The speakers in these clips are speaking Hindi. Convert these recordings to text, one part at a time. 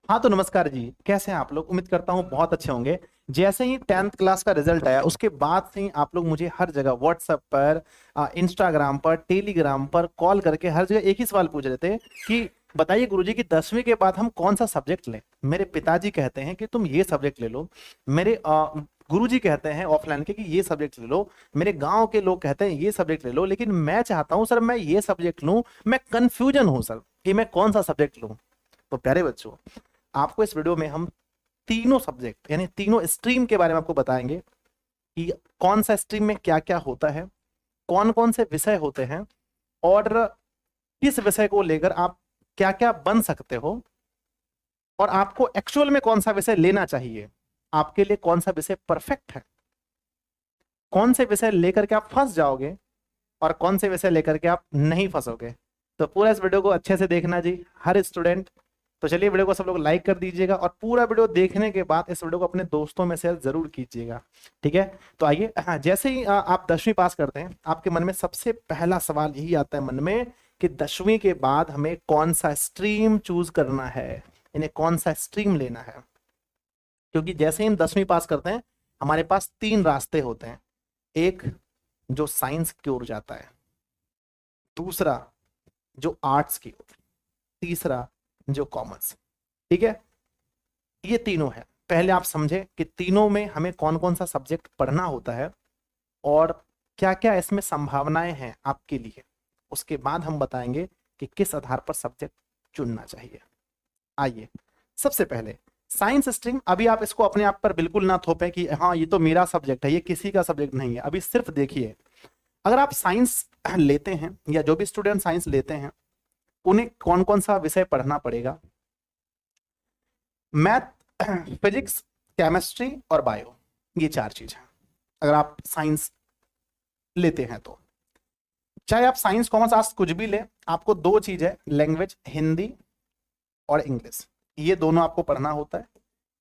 हाँ तो नमस्कार जी, कैसे हैं आप लोग। उम्मीद करता हूँ बहुत अच्छे होंगे। जैसे ही 10th क्लास का रिजल्ट आया उसके बाद से ही आप लोग मुझे हर जगह व्हाट्सएप पर, इंस्टाग्राम पर, टेलीग्राम पर कॉल करके हर जगह एक ही सवाल पूछ रहे थे कि बताइए गुरुजी कि 10वीं के बाद हम कौन सा सब्जेक्ट लें। मेरे पिताजी कहते हैं कि तुम ये सब्जेक्ट ले लो, मेरे गुरुजी कहते हैं ऑफलाइन के कि ये सब्जेक्ट ले लो, मेरे गांव के लोग कहते हैं ये सब्जेक्ट ले लो, लेकिन मैं चाहता हूं सर मैं ये सब्जेक्ट लूं। मैं कंफ्यूजन हूं सर कि मैं कौन सा सब्जेक्ट लूं। तो प्यारे बच्चों, आपको इस वीडियो में हम तीनों सब्जेक्ट यानी तीनों स्ट्रीम के बारे में आपको बताएंगे कि कौन सा स्ट्रीम में क्या क्या होता है, कौन कौन से विषय होते हैं, और किस विषय को लेकर आप क्या क्या बन सकते हो, और आपको एक्चुअल में कौन सा विषय लेना चाहिए, आपके लिए कौन सा विषय परफेक्ट है, कौन से विषय लेकर के आप फंस जाओगे और कौन से विषय लेकर के आप नहीं फंसोगे। तो पूरा इस वीडियो को अच्छे से देखना जी, हर स्टूडेंट। तो चलिए वीडियो को सब लोग लाइक कर दीजिएगा और पूरा वीडियो देखने के बाद इस वीडियो को अपने दोस्तों में शेयर जरूर कीजिएगा। ठीक है, तो आइए। हाँ, जैसे ही आप 10वीं पास करते हैं आपके मन में सबसे पहला सवाल यही आता है मन में कि 10वीं के बाद हमें कौन सा स्ट्रीम चूज करना है, इन्हें कौन सा स्ट्रीम लेना है। क्योंकि जैसे ही हम 10वीं पास करते हैं हमारे पास तीन रास्ते होते हैं। एक जो साइंस की ओर जाता है, दूसरा जो आर्ट्स की ओर, तीसरा जो कॉमर्स। ठीक है, ये तीनों है। पहले आप समझे कि तीनों में हमें कौन कौन सा सब्जेक्ट पढ़ना होता है और क्या क्या इसमें संभावनाएं हैं आपके लिए। उसके बाद हम बताएंगे कि किस आधार पर सब्जेक्ट चुनना चाहिए। आइए, सबसे पहले साइंस स्ट्रीम। अभी आप इसको अपने आप पर बिल्कुल ना थोपें कि हाँ ये तो मेरा सब्जेक्ट है, ये किसी का सब्जेक्ट नहीं है। अभी सिर्फ देखिए, अगर आप साइंस लेते हैं या जो भी स्टूडेंट साइंस लेते हैं उन्हें कौन कौन सा विषय पढ़ना पड़ेगा। मैथ, फिजिक्स, केमिस्ट्री और बायो, ये चार चीज हैं अगर आप साइंस लेते हैं तो। चाहे आप साइंस कॉमर्स आर्ट्स कुछ भी ले, आपको दो चीज है, लैंग्वेज हिंदी और इंग्लिश, ये दोनों आपको पढ़ना होता है।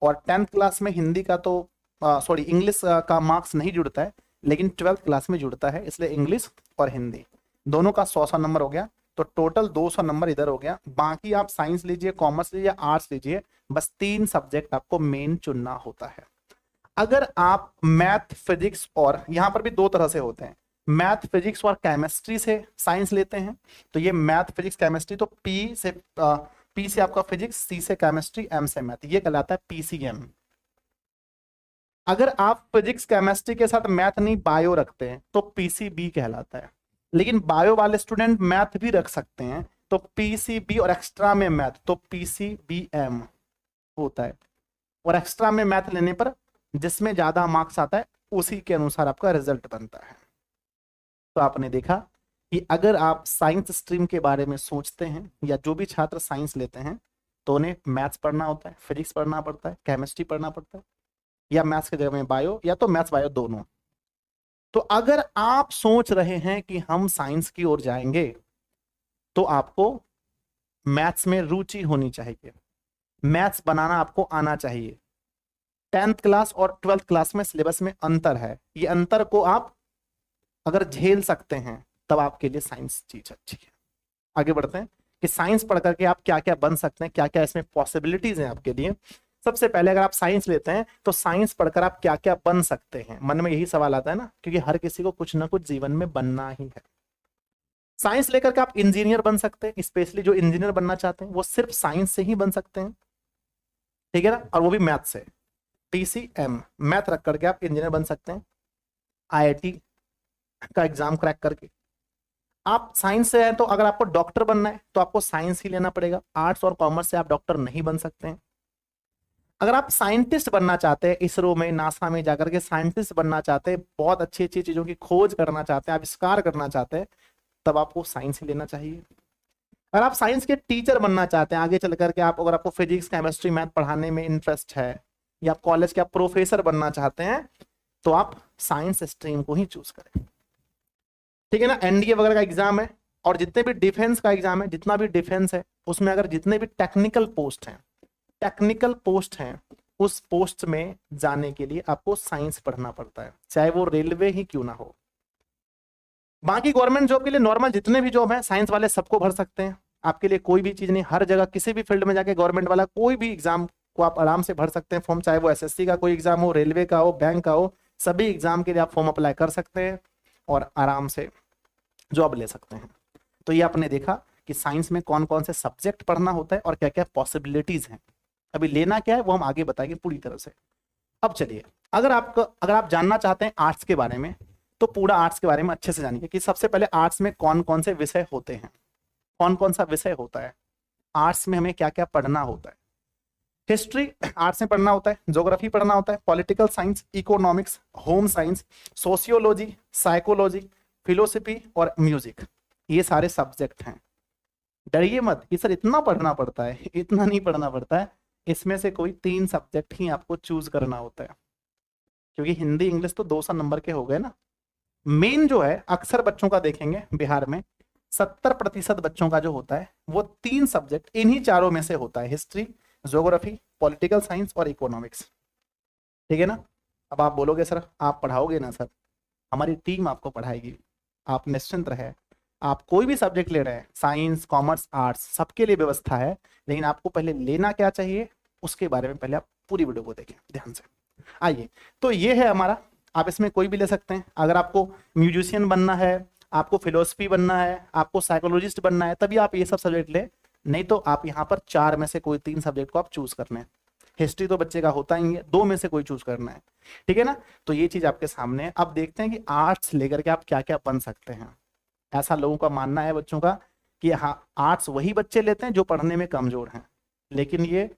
और 10th क्लास में हिंदी का तो सॉरी इंग्लिश का मार्क्स नहीं जुड़ता है, लेकिन 12th क्लास में जुड़ता है, इसलिए इंग्लिश और हिंदी दोनों का 100 नंबर हो गया। तो टोटल 200 नंबर इधर हो गया। बाकी आप साइंस लीजिए, कॉमर्स लीजिए, आर्ट्स लीजिए, बस तीन सब्जेक्ट आपको मेन चुनना होता है। अगर आप मैथ फिजिक्स, और यहां पर भी दो तरह से होते हैं, मैथ फिजिक्स और केमिस्ट्री से साइंस लेते हैं तो ये मैथ फिजिक्स केमिस्ट्री, तो पी से आपका फिजिक्स, सी से केमिस्ट्री, एम से मैथ, ये कहलाता है पीसीएम। अगर आप फिजिक्स केमिस्ट्री के साथ मैथ नहीं बायो रखते हैं तो पीसीबी कहलाता है। लेकिन बायो वाले स्टूडेंट मैथ भी रख सकते हैं तो पीसीबी, और एक्स्ट्रा में मैथ तो पीसीबीएम होता है। और एक्स्ट्रा में मैथ लेने पर जिसमें ज्यादा मार्क्स आता है उसी के अनुसार आपका रिजल्ट बनता है। तो आपने देखा कि अगर आप साइंस स्ट्रीम के बारे में सोचते हैं या जो भी छात्र साइंस लेते हैं तो उन्हें मैथ्स पढ़ना होता है, फिजिक्स पढ़ना पड़ता है, केमिस्ट्री पढ़ना पड़ता है, या मैथ्स की जगह में बायो, या तो मैथ्स बायो दोनों। तो अगर आप सोच रहे हैं कि हम साइंस की ओर जाएंगे तो आपको मैथ्स में रुचि होनी चाहिए, मैथ्स बनाना आपको आना चाहिए। 10th क्लास और 12th क्लास में सिलेबस में अंतर है, ये अंतर को आप अगर झेल सकते हैं तब आपके लिए साइंस चीज अच्छी है। आगे बढ़ते हैं कि साइंस पढ़ करके आप क्या क्या बन सकते हैं, क्या क्या इसमें पॉसिबिलिटीज हैं आपके लिए। सबसे पहले अगर आप साइंस लेते हैं तो साइंस पढ़कर आप क्या क्या बन सकते हैं, मन में यही सवाल आता है ना, क्योंकि हर किसी को कुछ ना कुछ जीवन में बनना ही है। साइंस लेकर के आप इंजीनियर बन सकते हैं, स्पेशली जो इंजीनियर बनना चाहते हैं वो सिर्फ साइंस से ही बन सकते हैं। ठीक है ना, और वो भी मैथ से, पीसीएम मैथ रख करके आप इंजीनियर बन सकते हैं, आईआईटी का एग्जाम क्रैक करके। आप साइंस से हैं तो अगर आपको डॉक्टर बनना है तो आपको साइंस ही लेना पड़ेगा, आर्ट्स और कॉमर्स से आप डॉक्टर नहीं बन सकते हैं। अगर आप साइंटिस्ट बनना चाहते हैं, इसरो में नासा में जाकर के साइंटिस्ट बनना चाहते हैं, बहुत अच्छी अच्छी चीजों की खोज करना चाहते हैं, आविष्कार करना चाहते हैं, तब आपको साइंस ही लेना चाहिए। अगर आप साइंस के टीचर बनना चाहते हैं आगे चल करके, आप अगर आपको फिजिक्स केमिस्ट्री मैथ पढ़ाने में इंटरेस्ट है, या आप कॉलेज के आप प्रोफेसर बनना चाहते हैं, तो आप साइंस स्ट्रीम को ही चूज करें। ठीक है ना, एनडीए वगैरह का एग्जाम है और जितने भी डिफेंस का एग्जाम है, जितना भी डिफेंस है उसमें अगर जितने भी टेक्निकल पोस्ट हैं उस पोस्ट में जाने के लिए आपको साइंस पढ़ना पड़ता है, चाहे वो रेलवे ही क्यों ना हो। बाकी गवर्नमेंट जॉब के लिए नॉर्मल जितने भी जॉब है साइंस वाले सबको भर सकते हैं, आपके लिए कोई भी चीज नहीं, हर जगह किसी भी फील्ड में जाके गवर्नमेंट वाला कोई भी एग्जाम को आप आराम से भर सकते हैं फॉर्म, चाहे वो एसएससी का कोई एग्जाम हो, रेलवे का हो, बैंक का हो, सभी एग्जाम के लिए आप फॉर्म अप्लाई कर सकते हैं और आराम से जॉब ले सकते हैं। तो ये आपने देखा कि साइंस में कौन कौन से सब्जेक्ट पढ़ना होता है और क्या क्या पॉसिबिलिटीज हैं। अभी लेना क्या है वो हम आगे बताएंगे पूरी तरह से। अब चलिए, अगर आप जानना चाहते हैं आर्ट्स के बारे में, तो पूरा आर्ट्स के बारे में अच्छे से जानिए कि सबसे पहले आर्ट्स में कौन कौन से विषय होते हैं, कौन कौन सा विषय होता है, आर्ट्स में हमें क्या क्या पढ़ना होता है। हिस्ट्री आर्ट्स में पढ़ना होता है, ज्योग्राफी पढ़ना होता है, political science, economics, home science, sociology, psychology, philosophy और म्यूजिक, ये सारे सब्जेक्ट हैं। डरिए मत कि सर इतना पढ़ना पड़ता है, इतना नहीं पढ़ना पड़ता है। इसमें से कोई 3 सब्जेक्ट ही आपको चूज करना होता है, क्योंकि हिंदी इंग्लिश तो 200 नंबर के हो गए ना। मेन जो है अक्सर बच्चों का देखेंगे बिहार में 70% बच्चों का जो होता है वो 3 सब्जेक्ट इन्हीं चारों में से होता है, हिस्ट्री, ज्योग्राफी, पॉलिटिकल साइंस और इकोनॉमिक्स। ठीक है ना। अब आप बोलोगे सर आप पढ़ाओगे ना? सर हमारी टीम आपको पढ़ाएगी, आप निश्चिंत रहे। आप कोई भी सब्जेक्ट ले रहे हैं, साइंस, कॉमर्स, आर्ट्स, सबके लिए व्यवस्था है। लेकिन आपको पहले लेना क्या चाहिए उसके बारे में पहले आप पूरी वीडियो को देखें ध्यान से। आइए, तो ये है हमारा, आप इसमें कोई भी ले सकते हैं। अगर आपको म्यूजिशियन बनना है, आपको फिलोसफी बनना है, आपको साइकोलॉजिस्ट बनना है, तभी आप ये सब सब्जेक्ट ले। नहीं तो आप यहाँ पर 4 में से कोई 3 सब्जेक्ट को आप चूज करना है। हिस्ट्री तो बच्चे का होता ही है, 2 में से कोई चूज करना है। ठीक है ना। तो ये चीज आपके सामने है। अब देखते हैं कि आर्ट्स लेकर के आप क्या क्या बन सकते हैं। ऐसा लोगों का मानना है बच्चों का कि हाँ आर्ट्स वही बच्चे लेते हैं जो पढ़ने में कमजोर हैं, लेकिन ये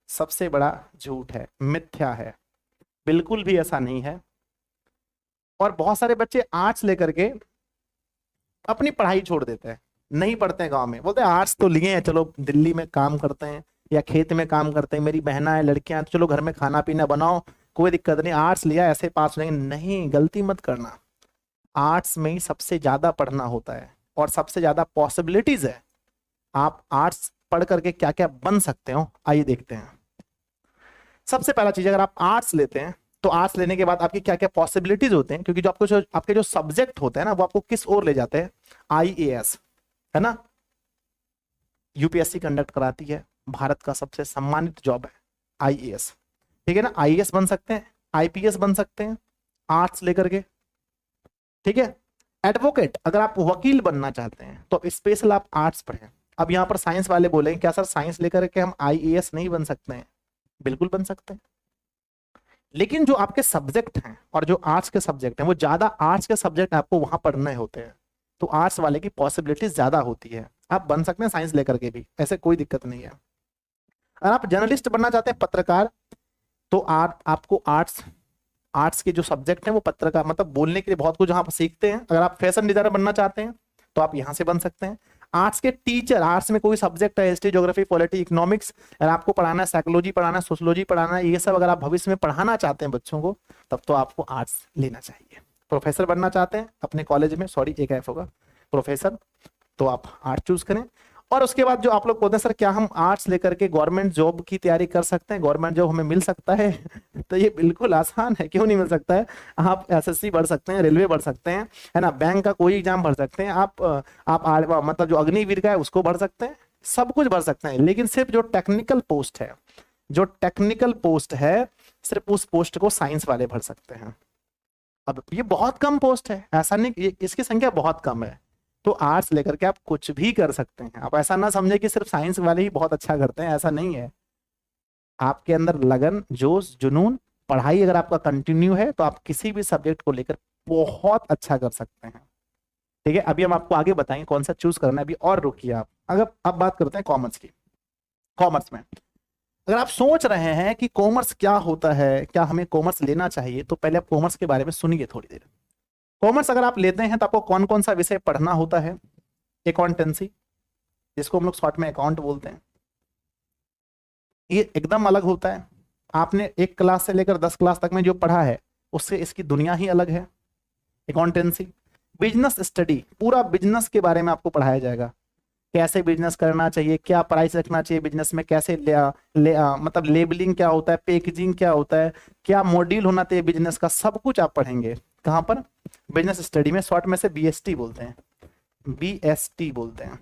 सबसे बड़ा झूठ है, मिथ्या है। बिल्कुल भी ऐसा नहीं है। और बहुत सारे बच्चे आर्ट्स लेकर के अपनी पढ़ाई छोड़ देते हैं, नहीं पढ़ते हैं, गांव में बोलते हैं आर्ट्स तो लिए हैं, चलो दिल्ली में काम करते हैं या खेत में काम करते हैं, मेरी बहना है, लड़कियां, तो चलो घर में खाना पीना बनाओ, कोई दिक्कत नहीं, आर्ट्स लिया ऐसे पास हो जाएंगे। नहीं, गलती मत करना। आर्ट्स में ही सबसे ज्यादा पढ़ना होता है और सबसे ज्यादा पॉसिबिलिटीज है। आप आर्ट्स पढ़ करके क्या क्या बन सकते हो, आइए देखते हैं। सबसे पहला चीज, अगर आप आर्ट्स लेते हैं तो आर्ट्स लेने के बाद आपकी क्या क्या पॉसिबिलिटीज होते हैं, क्योंकि जो आपके जो सब्जेक्ट होते हैं ना वो आपको किस ओर ले जाते हैं, आईएएस, है ना। यूपीएससी कंडक्ट कराती है, भारत का सबसे सम्मानित जॉब है आईएएस। ठीक है ना। आईएएस बन सकते हैं, आईपीएस बन सकते हैं आर्ट्स लेकर के। ठीक है। एडवोकेट, अगर आप वकील बनना चाहते हैं तो स्पेशल आप आर्ट्स पढ़ें। अब यहाँ पर साइंस वाले बोलेंगे क्या सर साइंस लेकर के हम आईएएस नहीं बन सकते हैं? बिल्कुल बन सकते हैं, लेकिन जो आपके सब्जेक्ट हैं और जो आर्ट्स के सब्जेक्ट हैं वो ज्यादा आर्ट्स के सब्जेक्ट आपको वहां पढ़ने होते हैं, तो आर्ट्स वाले की पॉसिबिलिटीज ज्यादा होती है। आप बन सकते हैं साइंस लेकर के भी, ऐसे कोई दिक्कत नहीं है। अगर आप जर्नलिस्ट बनना चाहते हैं, पत्रकार, तो आपको आर्ट्स के जो सब्जेक्ट हैं वो पत्रकार मतलब बोलने के लिए बहुत कुछ यहाँ पर सीखते हैं। अगर आप फैशन डिजाइनर बनना चाहते हैं तो आप यहाँ से बन सकते हैं। आर्ट्स के टीचर, आर्ट्स में कोई सब्जेक्ट है, हिस्ट्री, ज्योग्राफी, पॉलिटी, इकोनॉमिक्स, अगर आपको पढ़ाना है, साइकोलॉजी पढ़ाना है, सोशियोलॉजी पढ़ाना है, ये सब अगर आप भविष्य में पढ़ाना चाहते हैं बच्चों को, तब तो आपको आर्ट्स लेना चाहिए। प्रोफेसर बनना चाहते हैं अपने कॉलेज में, सॉरी एक एफ होगा प्रोफेसर, तो आप आर्ट्स चूज करें। और उसके बाद जो आप लोग बोलते हैं सर क्या हम आर्ट्स लेकर के गवर्नमेंट जॉब की तैयारी कर सकते हैं, गवर्नमेंट जॉब हमें मिल सकता है? तो ये बिल्कुल आसान है, क्यों नहीं मिल सकता है। आप एसएससी भर सकते हैं, रेलवे भर सकते हैं, है ना, बैंक का कोई एग्जाम भर सकते हैं, आप मतलब जो अग्निवीर का है उसको भर सकते हैं, सब कुछ भर सकते हैं। लेकिन सिर्फ जो टेक्निकल पोस्ट है, जो टेक्निकल पोस्ट है, सिर्फ उस पोस्ट को साइंस वाले भर सकते हैं। अब ये बहुत कम पोस्ट है, ऐसा नहीं, इसकी संख्या बहुत कम है। तो आर्ट्स लेकर के आप कुछ भी कर सकते हैं। आप ऐसा ना समझे कि सिर्फ साइंस वाले ही बहुत अच्छा करते हैं, ऐसा नहीं है। आपके अंदर लगन, जोश, जुनून, पढ़ाई अगर आपका कंटिन्यू है तो आप किसी भी सब्जेक्ट को लेकर बहुत अच्छा कर सकते हैं। ठीक है। अभी हम आपको आगे बताएंगे कौन सा चूज करना है, अभी और रुकिए आप। अगर अब बात करते हैं कॉमर्स की। कॉमर्स में अगर आप सोच रहे हैं कि कॉमर्स क्या होता है, क्या हमें कॉमर्स लेना चाहिए, तो पहले आप कॉमर्स के बारे में सुनिए थोड़ी देर। कॉमर्स अगर आप लेते हैं तो आपको कौन कौन सा विषय पढ़ना होता है? अकाउंटेंसी, जिसको हम लोग शॉर्ट में अकाउंट बोलते हैं, ये एकदम अलग होता है। आपने 1 क्लास से लेकर 10 क्लास तक में जो पढ़ा है उससे इसकी दुनिया ही अलग है। अकाउंटेंसी, बिजनेस स्टडी, पूरा बिजनेस के बारे में आपको पढ़ाया जाएगा, कैसे बिजनेस करना चाहिए, क्या प्राइस रखना चाहिए बिजनेस में, कैसे मतलब लेबलिंग क्या होता है, पैकेजिंग क्या होता है, क्या मॉड्यूल होना चाहिए बिजनेस का, सब कुछ आप पढ़ेंगे। कहाँ पर? बिजनेस स्टडी में, शॉर्ट में से बीएसटी बोलते हैं, बीएसटी बोलते हैं।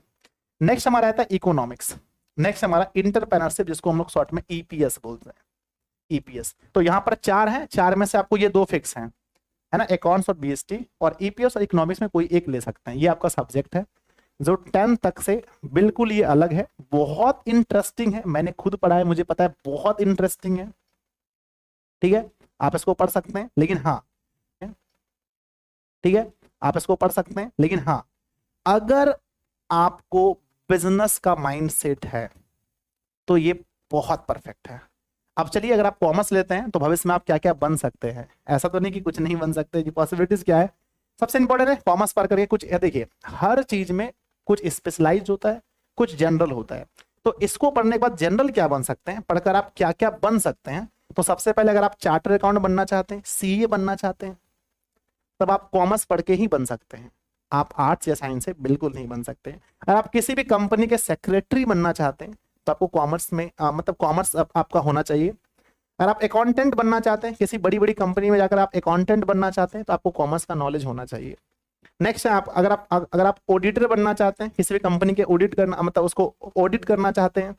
नेक्स्ट हमारा आता है इकोनॉमिक्स, नेक्स्ट हमारा इंटरप्रेन्योरशिप, जिसको हम लोग शॉर्ट में ईपीएस बोलते हैं, ईपीएस। तो यहाँ पर 4 हैं, 4 में से आपको ये 2 फिक्स हैं, है ना, अकाउंट्स और बीएसटी, और ईपीएस और इकोनॉमिक्स में कोई एक ले सकते हैं। ये आपका सब्जेक्ट है जो 10 तक से बिल्कुल ये अलग है, बहुत इंटरेस्टिंग है, मैंने खुद पढ़ा है, मुझे पता है बहुत इंटरेस्टिंग है, ठीक है, आप इसको पढ़ सकते हैं। लेकिन हाँ, ठीक है, आप इसको पढ़ सकते हैं, लेकिन हाँ, अगर आपको बिजनेस का माइंडसेट है तो ये बहुत परफेक्ट है। अब चलिए, अगर आप कॉमर्स लेते हैं तो भविष्य में आप क्या क्या बन सकते हैं, ऐसा तो नहीं कि कुछ नहीं बन सकते, जी पॉसिबिलिटीज क्या है। सबसे इंपॉर्टेंट है कॉमर्स पर करके कुछ, देखिए हर चीज में कुछ स्पेशलाइज होता है, कुछ जनरल होता है। तो इसको पढ़ने के बाद जनरल क्या बन सकते हैं, पढ़कर आप क्या क्या बन सकते हैं। तो सबसे पहले अगर आप चार्टर अकाउंट बनना चाहते हैं, सीए बनना चाहते हैं, तब आप कॉमर्स पढ़ के ही बन सकते हैं, आप आर्ट्स या साइंस से बिल्कुल नहीं बन सकते। अगर आप किसी भी कंपनी के सेक्रेटरी बनना चाहते हैं तो आपको कॉमर्स में मतलब कॉमर्स आपका होना चाहिए। अगर आप अकाउंटेंट बनना चाहते हैं, किसी बड़ी बड़ी कंपनी में जाकर आप अकाउंटेंट बनना चाहते हैं, तो आपको कॉमर्स का नॉलेज होना चाहिए। नेक्स्ट है, अगर आप ऑडिटर बनना चाहते हैं, किसी भी कंपनी के ऑडिट करना, मतलब उसको ऑडिट करना चाहते हैं,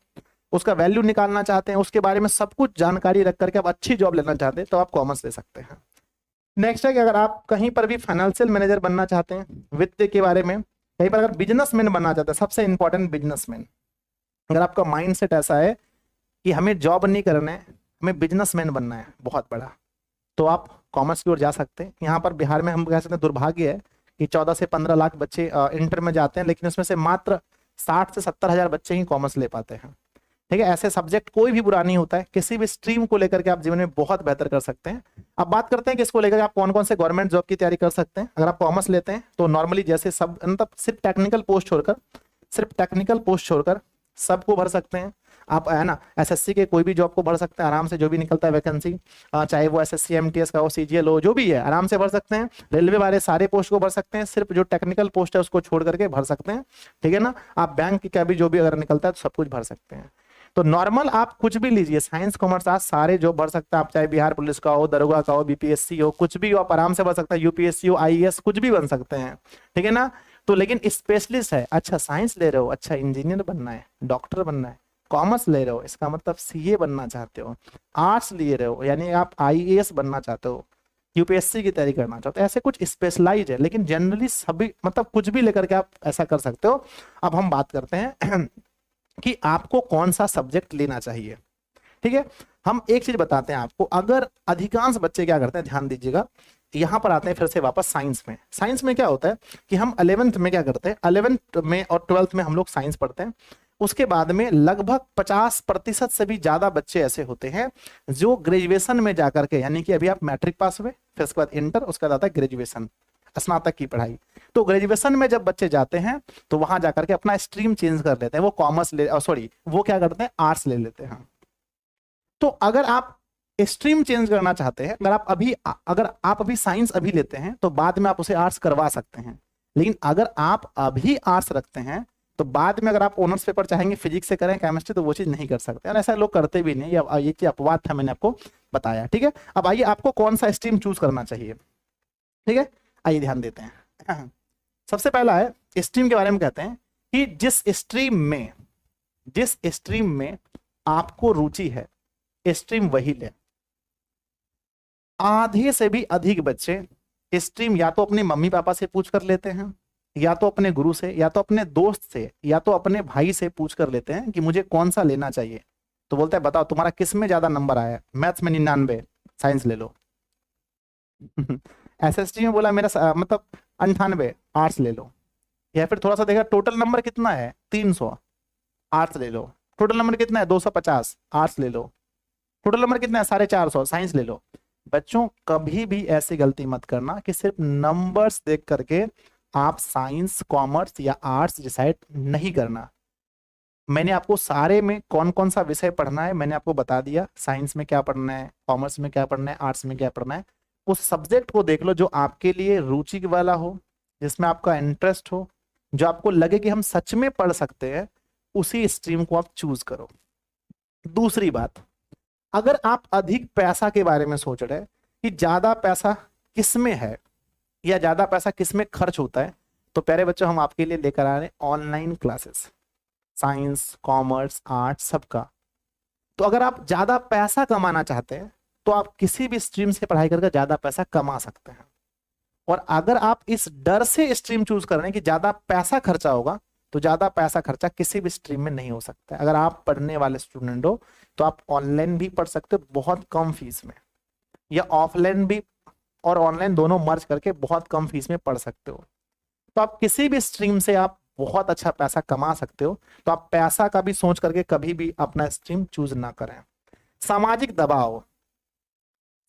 उसका वैल्यू निकालना चाहते हैं, उसके बारे में सब कुछ जानकारी रख करके आप अच्छी जॉब लेना चाहते हैं, तो आप कॉमर्स ले सकते हैं। नेक्स्ट है कि अगर आप कहीं पर भी फाइनेंशियल मैनेजर बनना चाहते हैं, वित्त के बारे में, कहीं पर अगर बिजनेसमैन बनना चाहते हैं, सबसे इंपॉर्टेंट बिजनेसमैन, अगर आपका माइंडसेट ऐसा है कि हमें जॉब नहीं करना है, हमें बिजनेसमैन बनना है बहुत बड़ा, तो आप कॉमर्स की ओर जा सकते हैं। यहाँ पर बिहार में हम कह सकते हैं दुर्भाग्य है कि 14 से 15 लाख बच्चे इंटर में जाते हैं, लेकिन उसमें से मात्र 60 से 70 हजार बच्चे ही कॉमर्स ले पाते हैं, ठीक है। ऐसे सब्जेक्ट कोई भी बुरा नहीं होता है, किसी भी स्ट्रीम को लेकर के आप जीवन में बहुत बेहतर कर सकते हैं। अब बात करते हैं कि इसको लेकर आप कौन कौन से गवर्नमेंट जॉब की तैयारी कर सकते हैं। अगर आप कॉमर्स लेते हैं तो नॉर्मली जैसे सब, मतलब सिर्फ टेक्निकल पोस्ट छोड़कर सबको भर सकते हैं आप, है ना। एसएससी के कोई भी जॉब को भर सकते हैं आराम से, जो भी निकलता है वैकेंसी, चाहे वो एसएससी एमटीएस का हो, सीजीएल हो, जो भी है आराम से भर सकते हैं। रेलवे वाले सारे पोस्ट को भर सकते हैं, सिर्फ जो टेक्निकल पोस्ट है उसको छोड़ करके भर सकते हैं, ठीक है ना। आप बैंक का भी जो भी अगर निकलता है तो सब कुछ भर सकते हैं। तो नॉर्मल आप कुछ भी लीजिए, साइंस कॉमर्स आर्ट्स सारे जो भर सकते हैं आप, चाहे बिहार पुलिस का हो, दरोगा का हो, बीपीएससी हो, कुछ भी हो आप आराम से भर सकते हैं, यूपीएससी हो, आईएएस, कुछ भी बन सकते हैं, ठीक है ना। तो लेकिन स्पेशलिस्ट है, अच्छा साइंस ले रहे हो, अच्छा इंजीनियर बनना है, डॉक्टर बनना है, कॉमर्स ले रहे हो इसका मतलब सीए बनना चाहते हो, आर्ट्स ले रहे हो यानी आप आईएएस बनना चाहते हो, यूपीएससी की तैयारी करना चाहते हो, ऐसे कुछ स्पेशलाइज है। लेकिन जनरली सभी, मतलब कुछ भी लेकर के आप ऐसा कर सकते हो। अब हम बात करते हैं कि आपको कौन सा सब्जेक्ट लेना चाहिए, ठीक है। हम एक चीज बताते हैं आपको, अगर अधिकांश बच्चे क्या करते हैं, ध्यान दीजिएगा, यहां पर आते हैं फिर से वापस साइंस में। साइंस में क्या होता है कि हम 11th में क्या करते हैं, 11th में और 12th में हम लोग साइंस पढ़ते हैं। उसके बाद में लगभग 50% से भी ज्यादा बच्चे ऐसे होते हैं जो ग्रेजुएशन में जाकर के, यानी कि अभी आप मैट्रिक पास हुए, फिर उसके बाद इंटर, उसके बाद आता है ग्रेजुएशन, स्नातक की पढ़ाई। तो ग्रेजुएशन में जब बच्चे जाते हैं तो वहां जाकर के अपना स्ट्रीम चेंज कर लेते हैं, वो कॉमर्स ले, सॉरी वो क्या करते हैं, आर्ट्स ले लेते हैं। तो अगर आप स्ट्रीम चेंज करना चाहते हैं, अगर आप अभी साइंस अभी लेते हैं तो बाद में आप उसे आर्ट्स करवा सकते हैं। लेकिन अगर आप अभी आर्ट्स रखते हैं तो बाद में अगर आप ऑनर्स पेपर चाहेंगे फिजिक्स से करें, केमिस्ट्री, तो वो चीज नहीं कर सकते, और ऐसा लोग करते भी नहीं, ये चीज अपवाद था, मैंने आपको बताया, ठीक है। अब आइए आपको कौन सा स्ट्रीम चूज करना चाहिए, ठीक है, आइए ध्यान देते हैं। सबसे पहला है स्ट्रीम के बारे में, कहते हैं कि जिस स्ट्रीम में आपको रुचि है स्ट्रीम वही ले। आधे से भी अधिक बच्चे स्ट्रीम या तो अपने मम्मी पापा से पूछ कर लेते हैं, या तो अपने गुरु से, या तो अपने दोस्त से, या तो अपने भाई से पूछ कर लेते हैं कि मुझे कौन सा लेना चाहिए। तो बोलते हैं बताओ तुम्हारा किस में ज्यादा नंबर आया है, मैथ्स में 99, साइंस ले लो। एसएसटी में बोला मेरा मतलब 98, आर्ट्स ले लो। या फिर थोड़ा सा देखा टोटल नंबर कितना है 300, आर्ट्स ले लो। टोटल नंबर कितना है 250, आर्ट्स ले लो। टोटल नंबर कितना है 450, साइंस ले लो। बच्चों कभी भी ऐसी गलती मत करना कि सिर्फ नंबर्स देख करके आप साइंस, कॉमर्स या आर्ट्स डिसाइड नहीं करना। मैंने आपको सारे में कौन कौन सा विषय पढ़ना है मैंने आपको बता दिया, साइंस में क्या पढ़ना है, कॉमर्स में क्या पढ़ना है, आर्ट्स में क्या पढ़ना है। उस सब्जेक्ट को देख लो जो आपके लिए रुचि वाला हो, जिसमें आपका इंटरेस्ट हो, जो आपको लगे कि हम सच में पढ़ सकते हैं, उसी स्ट्रीम को आप चूज करो। दूसरी बात, अगर आप अधिक पैसा के बारे में सोच रहे हैं कि ज्यादा पैसा किस में है या ज्यादा पैसा किस में खर्च होता है, तो प्यारे बच्चों हम आपके लिए लेकर आ रहे हैं online classes. Science, commerce, arts, सबका। तो अगर आप ज्यादा पैसा कमाना चाहते हैं तो आप किसी भी स्ट्रीम से पढ़ाई करके ज्यादा पैसा कमा सकते हैं। और अगर आप इस डर से स्ट्रीम चूज कर रहे हैं कि ज्यादा पैसा खर्चा होगा, तो ज्यादा पैसा खर्चा किसी भी स्ट्रीम में नहीं हो सकता है। अगर आप पढ़ने वाले स्टूडेंट हो तो आप ऑनलाइन भी पढ़ सकते हो बहुत कम फीस में, या ऑफलाइन भी और ऑनलाइन दोनों मर्ज करके बहुत कम फीस में पढ़ सकते हो। तो आप किसी भी स्ट्रीम से आप बहुत अच्छा पैसा कमा सकते हो। तो आप पैसा का भी सोच करके कभी भी अपना स्ट्रीम चूज ना करें। सामाजिक दबाव,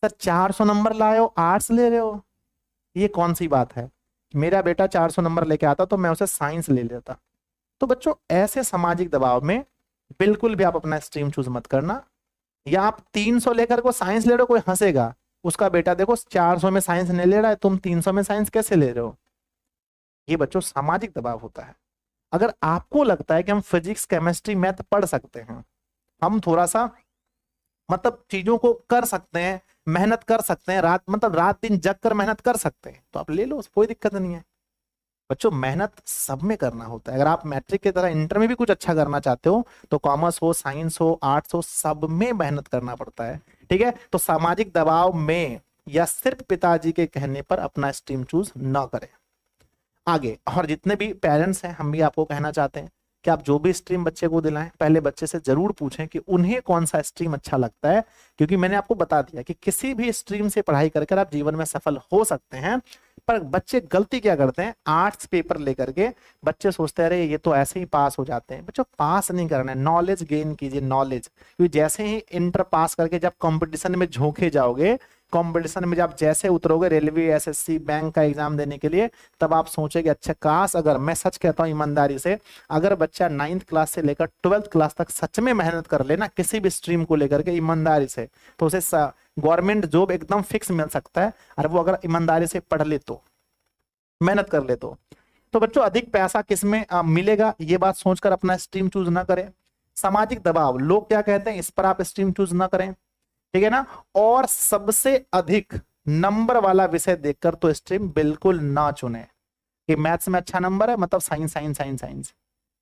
सर 400 नंबर लाए हो, आर्ट्स ले रहे हो, ये कौन सी बात है? मेरा बेटा 400 नंबर लेके आता तो मैं उसे साइंस ले लेता। तो बच्चों ऐसे सामाजिक दबाव में बिल्कुल भी आप अपना स्ट्रीम चूज मत करना। या आप 300 लेकर को साइंस ले रहे हो, कोई हंसेगा, उसका बेटा देखो 400 में साइंस नहीं ले रहा है, तुम 300 में साइंस कैसे ले रहे हो? ये बच्चों सामाजिक दबाव होता है। अगर आपको लगता है कि हम फिजिक्स, केमिस्ट्री, मैथ पढ़ सकते हैं, हम थोड़ा सा मतलब चीजों को कर सकते हैं, मेहनत कर सकते हैं, रात दिन जग कर मेहनत कर सकते हैं, तो आप ले लो, कोई दिक्कत नहीं है। बच्चों मेहनत सब में करना होता है। अगर आप मैट्रिक की तरह इंटर में भी कुछ अच्छा करना चाहते हो तो कॉमर्स हो, साइंस हो, आर्ट्स हो, सब में मेहनत करना पड़ता है। ठीक है, तो सामाजिक दबाव में या सिर्फ पिताजी के कहने पर अपना स्ट्रीम चूज ना करें। आगे, और जितने भी पेरेंट्स हैं, हम भी आपको कहना चाहते हैं कि आप जो भी स्ट्रीम बच्चे को दिलाएं, पहले बच्चे से जरूर पूछें कि उन्हें कौन सा स्ट्रीम अच्छा लगता है। क्योंकि मैंने आपको बता दिया कि किसी भी स्ट्रीम से पढ़ाई करके आप जीवन में सफल हो सकते हैं। पर बच्चे गलती क्या करते हैं, आर्ट्स पेपर लेकर के बच्चे सोचते हैं अरे ये तो ऐसे ही पास हो जाते हैं। बच्चों पास नहीं करना है, नॉलेज गेन कीजिए, नॉलेज। क्योंकि जैसे ही इंटर पास करके जब कंपटीशन में झोंके जाओगे, कंपटीशन में जब जैसे उतरोगे रेलवे, एसएससी, बैंक का एग्जाम देने के लिए, तब आप सोचेंगे अच्छा काश, अगर मैं सच कहता हूं ईमानदारी से, अगर बच्चा 9th क्लास से लेकर 12th क्लास तक सच में मेहनत कर लेना किसी भी स्ट्रीम को लेकर के ईमानदारी से, तो उसे गवर्नमेंट जॉब एकदम फिक्स मिल सकता है। और वो अगर ईमानदारी से पढ़ ले तो, मेहनत कर ले तो बच्चों अधिक पैसा किसमें मिलेगा, ये बात सोचकर अपना स्ट्रीम चूज ना करें। सामाजिक दबाव, लोग क्या कहते हैं, इस पर आप स्ट्रीम चूज ना करें। ठीक है ना। और सबसे अधिक नंबर वाला विषय देखकर तो स्ट्रीम बिल्कुल ना चुने कि मैथ्स में अच्छा नंबर है मतलब साइंस साइंस साइंस साइंस,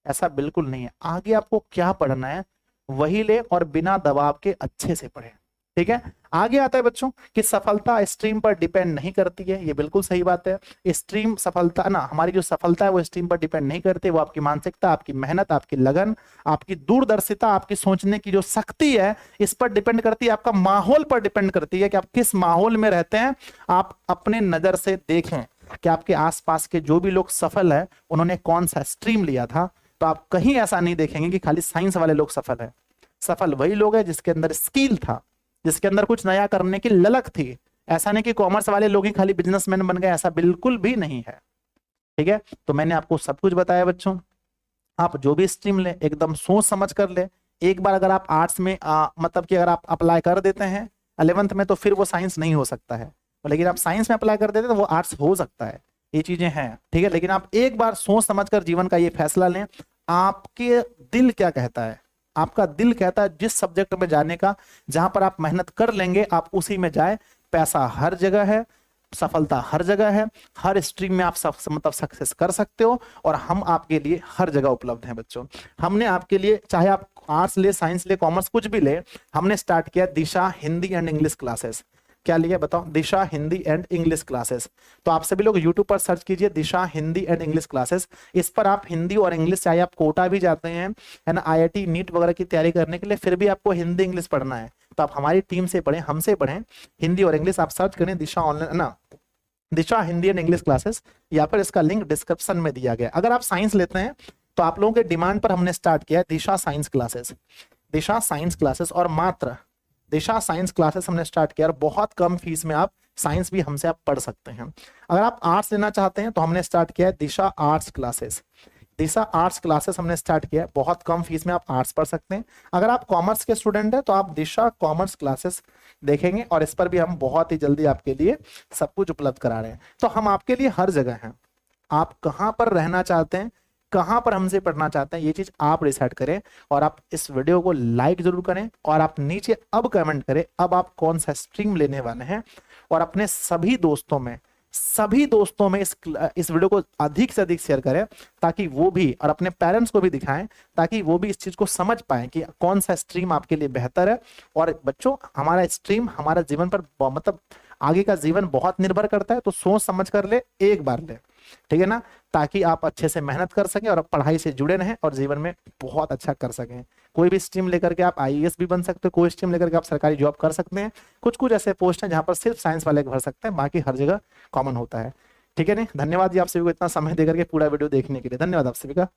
ऐसा बिल्कुल नहीं है। आगे आपको क्या पढ़ना है वही ले और बिना दबाव के अच्छे से पढ़े। ठीक है, आगे आता है बच्चों कि सफलता स्ट्रीम पर डिपेंड नहीं करती है, ये बिल्कुल सही बात है। स्ट्रीम सफलता ना, हमारी जो सफलता है वो स्ट्रीम पर डिपेंड नहीं करती, वो आपकी मानसिकता, आपकी मेहनत, आपकी लगन, आपकी दूरदर्शिता, आपकी सोचने की जो शक्ति है, इस पर डिपेंड करती है। आपका माहौल पर डिपेंड करती है कि आप किस माहौल में रहते हैं। आप अपने नजर से देखें कि आपके आसपास के जो भी लोग सफल है उन्होंने कौन सा स्ट्रीम लिया था, तो आप कहीं ऐसा नहीं देखेंगे कि खाली साइंस वाले लोग सफल है। सफल वही लोग हैं जिसके अंदर स्किल था, जिसके अंदर कुछ नया करने की ललक थी। ऐसा नहीं कि कॉमर्स वाले लोग ही खाली बिजनेसमैन बन गए, ऐसा बिल्कुल भी नहीं है। ठीक है, तो मैंने आपको सब कुछ बताया बच्चों। आप जो भी स्ट्रीम ले एकदम सोच समझ कर ले। एक बार अगर आप आर्ट्स में मतलब कि अगर आप अप्लाई कर देते हैं 11th में, तो फिर वो साइंस नहीं हो सकता है। लेकिन आप साइंस में अप्लाई कर देते हैं तो वो आर्ट्स हो सकता है। ये चीजें हैं। ठीक है, लेकिन आप एक बार सोच समझ कर जीवन का ये फैसला लें। आपके दिल क्या कहता है, आपका दिल कहता है जिस सब्जेक्ट में जाने का, जहां पर आप मेहनत कर लेंगे आप उसी में जाए। पैसा हर जगह है, सफलता हर जगह है, हर स्ट्रीम में आप मतलब सक्सेस कर सकते हो, और हम आपके लिए हर जगह उपलब्ध हैं बच्चों। हमने आपके लिए, चाहे आप आर्ट्स ले, साइंस ले, कॉमर्स कुछ भी ले, हमने स्टार्ट किया दिशा हिंदी एंड इंग्लिश क्लासेस। क्या लिया बताओ, दिशा हिंदी एंड इंग्लिश क्लासेस। तो आप सभी लोग यूट्यूब पर सर्च कीजिए दिशा हिंदी एंड इंग्लिश क्लासेस। इस पर आप हिंदी और इंग्लिश, चाहे आप कोटा भी जाते हैं है ना, IIT नीट वगैरह की तैयारी करने के लिए, फिर भी आपको हिंदी इंग्लिश पढ़ना है तो आप हमारी टीम से पढ़ें, हमसे पढ़ें हिंदी और इंग्लिश। आप सर्च करें दिशा ऑनलाइन ना, दिशा हिंदी एंड इंग्लिश क्लासेस, या फिर इसका लिंक डिस्क्रिप्शन में दिया गया। अगर आप साइंस लेते हैं तो आप लोगों के डिमांड पर हमने स्टार्ट किया दिशा साइंस क्लासेस, दिशा साइंस क्लासेस, और मात्र दिशा साइंस क्लासेस हमने स्टार्ट किया और बहुत कम फीस में आप साइंस भी हमसे आप पढ़ सकते हैं। अगर आप आर्ट्स लेना चाहते हैं तो हमने स्टार्ट किया है दिशा आर्ट्स क्लासेस। दिशा आर्ट्स क्लासेस हमने स्टार्ट किया है, बहुत कम फीस में आप आर्ट्स पढ़ सकते हैं। अगर आप कॉमर्स के स्टूडेंट हैं तो आप दिशा कॉमर्स क्लासेस देखेंगे, और इस पर भी हम बहुत ही जल्दी आपके लिए सब कुछ उपलब्ध करा रहे हैं। तो हम आपके लिए हर जगह हैं। आप कहाँ पर रहना चाहते हैं, कहां पर हमसे पढ़ना चाहते हैं, ये चीज आप डिसाइड करें। और आप इस वीडियो को लाइक जरूर करें, और आप नीचे अब कमेंट करें अब आप कौन सा स्ट्रीम लेने वाले हैं, और अपने सभी दोस्तों में सभी दोस्तों में इस वीडियो को अधिक से अधिक शेयर करें, ताकि वो भी और अपने पेरेंट्स को भी दिखाएं, ताकि वो भी इस चीज को समझ पाए कि कौन सा स्ट्रीम आपके लिए बेहतर है। और बच्चों, हमारा स्ट्रीम हमारा जीवन पर मतलब आगे का जीवन बहुत निर्भर करता है, तो सोच समझ कर ले, एक बार ले, ठीक है ना, ताकि आप अच्छे से मेहनत कर सकें और पढ़ाई से जुड़े रहें और जीवन में बहुत अच्छा कर सकें। कोई भी स्ट्रीम लेकर के आप आईएएस भी बन सकते हो, कोई स्ट्रीम लेकर के आप सरकारी जॉब कर सकते हैं। कुछ कुछ ऐसे पोस्ट हैं जहां पर सिर्फ साइंस वाले भर सकते हैं, बाकी हर जगह कॉमन होता है। ठीक है नहीं, धन्यवाद जी आप सभी को इतना समय देकर के पूरा वीडियो देखने के लिए, धन्यवाद आप सभी का।